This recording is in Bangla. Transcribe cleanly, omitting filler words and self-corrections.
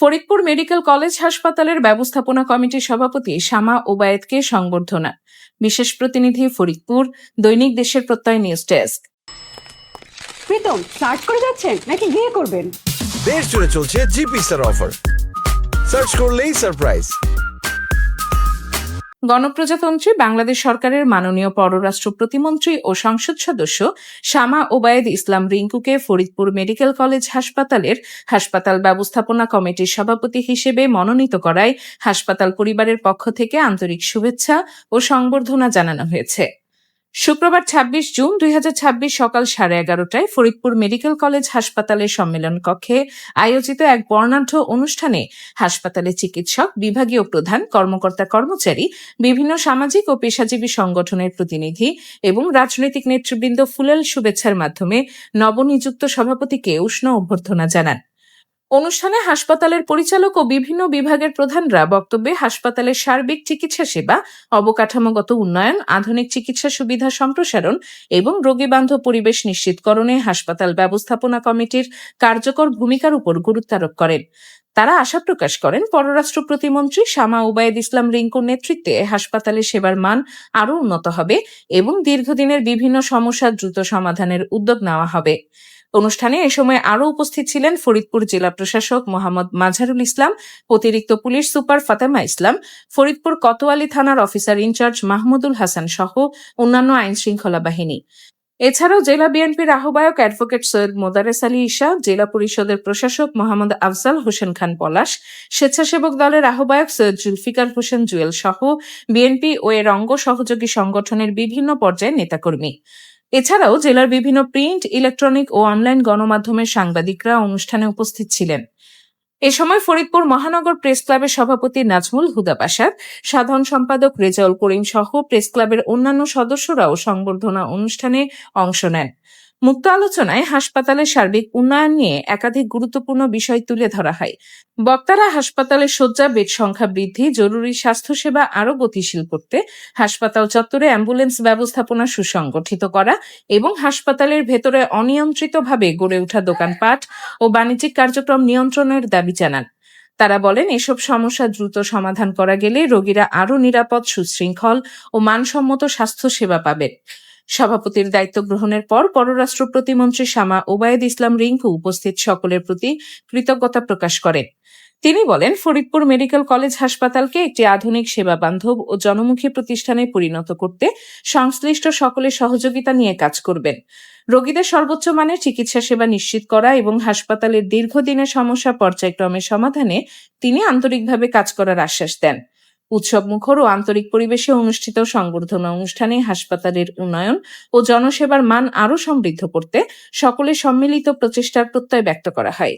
ফরিদপুর মেডিকেল কলেজ হাসপাতালের ব্যবস্থাপনা কমিটির সভাপতি শামা ওবায়েদকে সংবর্ধনা। বিশেষ প্রতিনিধি ফরিদপুর, দৈনিক দেশের প্রত্যয় নিউজ ডেস্ক। প্রীতম সার্চ করে যাচ্ছেন নাকি গিয়ে করবেন? দেশ জুড়ে চলছে জিপি স্টার অফার, সার্চ করলেই সারপ্রাইজ। গণপ্রজাতন্ত্রী বাংলাদেশ সরকারের মাননীয় পররাষ্ট্র প্রতিমন্ত্রী ও সংসদ সদস্য শামা ওবায়েদ ইসলাম রিঙ্কুকে ফরিদপুর মেডিকেল কলেজ হাসপাতালের হাসপাতাল ব্যবস্থাপনা কমিটির সভাপতি হিসেবে মনোনীত করায় হাসপাতাল পরিবারের পক্ষ থেকে আন্তরিক শুভেচ্ছা ও সংবর্ধনা জানানো হয়েছে। শুক্রবার ২৬ জুন ২০২৬ সকাল 11:30টায় ফরিদপুর মেডিকেল কলেজ হাসপাতালের সম্মেলন কক্ষে আয়োজিত এক বর্ণাঢ্য অনুষ্ঠানে হাসপাতালের চিকিৎসক, বিভাগীয় প্রধান, কর্মকর্তা কর্মচারী, বিভিন্ন সামাজিক ও পেশাজীবী সংগঠনের প্রতিনিধি এবং রাজনৈতিক নেতৃবৃন্দ ফুলেল শুভেচ্ছার মাধ্যমে নবনিযুক্ত সভাপতিকে উষ্ণ অভ্যর্থনা জানান। অনুষ্ঠানে হাসপাতালের পরিচালক ও বিভিন্ন বিভাগের প্রধানরা বক্তব্যে হাসপাতালের সার্বিক চিকিৎসা সেবা, অবকাঠামোগত উন্নয়ন, আধুনিক চিকিৎসা সুবিধা সম্প্রসারণ এবং রোগীবান্ধব পরিবেশ নিশ্চিতকরণে হাসপাতাল ব্যবস্থাপনা কমিটির কার্যকর ভূমিকার উপর গুরুত্বারোপ করেন। তারা আশা প্রকাশ করেন, পররাষ্ট্র প্রতিমন্ত্রী শামা ওবায়েদ ইসলাম রিঙ্কুর নেতৃত্বে হাসপাতালের সেবার মান আরও উন্নত হবে এবং দীর্ঘদিনের বিভিন্ন সমস্যা দ্রুত সমাধানের উদ্যোগ নেওয়া হবে। অনুষ্ঠানে এ সময় আরও উপস্থিত ছিলেন ফরিদপুর জেলা প্রশাসক মোহাম্মদ মাজহারুল ইসলাম, অতিরিক্ত পুলিশ সুপার ফাতেমা ইসলাম, ফরিদপুর কোতোয়ালি থানার অফিসার ইনচার্জ মাহমুদুল হাসান সহ অন্যান্য আইন শৃঙ্খলা বাহিনী। এছাড়াও জেলা বিএনপির আহ্বায়ক অ্যাডভোকেট সৈয়দ মোদারেস আলী ঈশা, জেলা পরিষদের প্রশাসক মোহাম্মদ আফজাল হোসেন খান পলাশ, স্বেচ্ছাসেবক দলের আহ্বায়ক সৈয়দ জুলফিকার হোসেন জুয়েল সহ বিএনপি ও এর অঙ্গ সহযোগী সংগঠনের বিভিন্ন পর্যায়ের নেতাকর্মী। এছাড়াও জেলার বিভিন্ন প্রিন্ট, ইলেকট্রনিক ও অনলাইন গণমাধ্যমের সাংবাদিকরা অনুষ্ঠানে উপস্থিত ছিলেন। এ সময় ফরিদপুর মহানগর প্রেস ক্লাবের সভাপতি নাজমুল হুদা বাশার, সাধারণ সম্পাদক রেজাউল করিম সহ প্রেস ক্লাবের অন্যান্য সদস্যরাও সংবর্ধনা অনুষ্ঠানে অংশ নেন। মুক্ত আলোচনায় হাসপাতালের সার্বিক উন্নয়ন নিয়ে একাধিক গুরুত্বপূর্ণ বিষয় তুলে ধরা হয়। বক্তারা হাসপাতালের শয্যা, বেড সংখ্যা বৃদ্ধি, জরুরি স্বাস্থ্যসেবা আরও গতিশীল করতে হাসপাতাল চত্বরে অ্যাম্বুলেন্স ব্যবস্থাপনা সুসংগঠিত করা এবং হাসপাতালের ভেতরে অনিয়ন্ত্রিতভাবে গড়ে ওঠা দোকানপাট ও বাণিজ্যিক কার্যক্রম নিয়ন্ত্রণের দাবি জানান। তারা বলেন, এসব সমস্যা দ্রুত সমাধান করা গেলে রোগীরা আরও নিরাপদ, সুশৃঙ্খল ও মানসম্মত স্বাস্থ্যসেবা পাবেন। সভাপতির দায়িত্ব গ্রহণের পর পররাষ্ট্র প্রতিমন্ত্রী শামা ওবায়েদ ইসলাম রিঙ্কু উপস্থিত সকলের প্রতি কৃতজ্ঞতা প্রকাশ করেন। তিনি বলেন, ফরিদপুর মেডিকেল কলেজ হাসপাতালকে একটি আধুনিক, সেবা বান্ধব ও জনমুখী প্রতিষ্ঠানে পরিণত করতে সংশ্লিষ্ট সকলের সহযোগিতা নিয়ে কাজ করবেন। রোগীদের সর্বোচ্চ মানের চিকিৎসা সেবা নিশ্চিত করা এবং হাসপাতালের দীর্ঘদিনের সমস্যা পর্যায়ক্রমে সমাধানে তিনি আন্তরিকভাবে কাজ করার আশ্বাস দেন। উৎসব মুখর ও আন্তরিক পরিবেশে অনুষ্ঠিত সংবর্ধনা অনুষ্ঠানে হাসপাতালের উন্নয়ন ও জনসেবার মান আরও সমৃদ্ধ করতে সকলের সম্মিলিত প্রচেষ্টার প্রত্যয় ব্যক্ত করা হয়।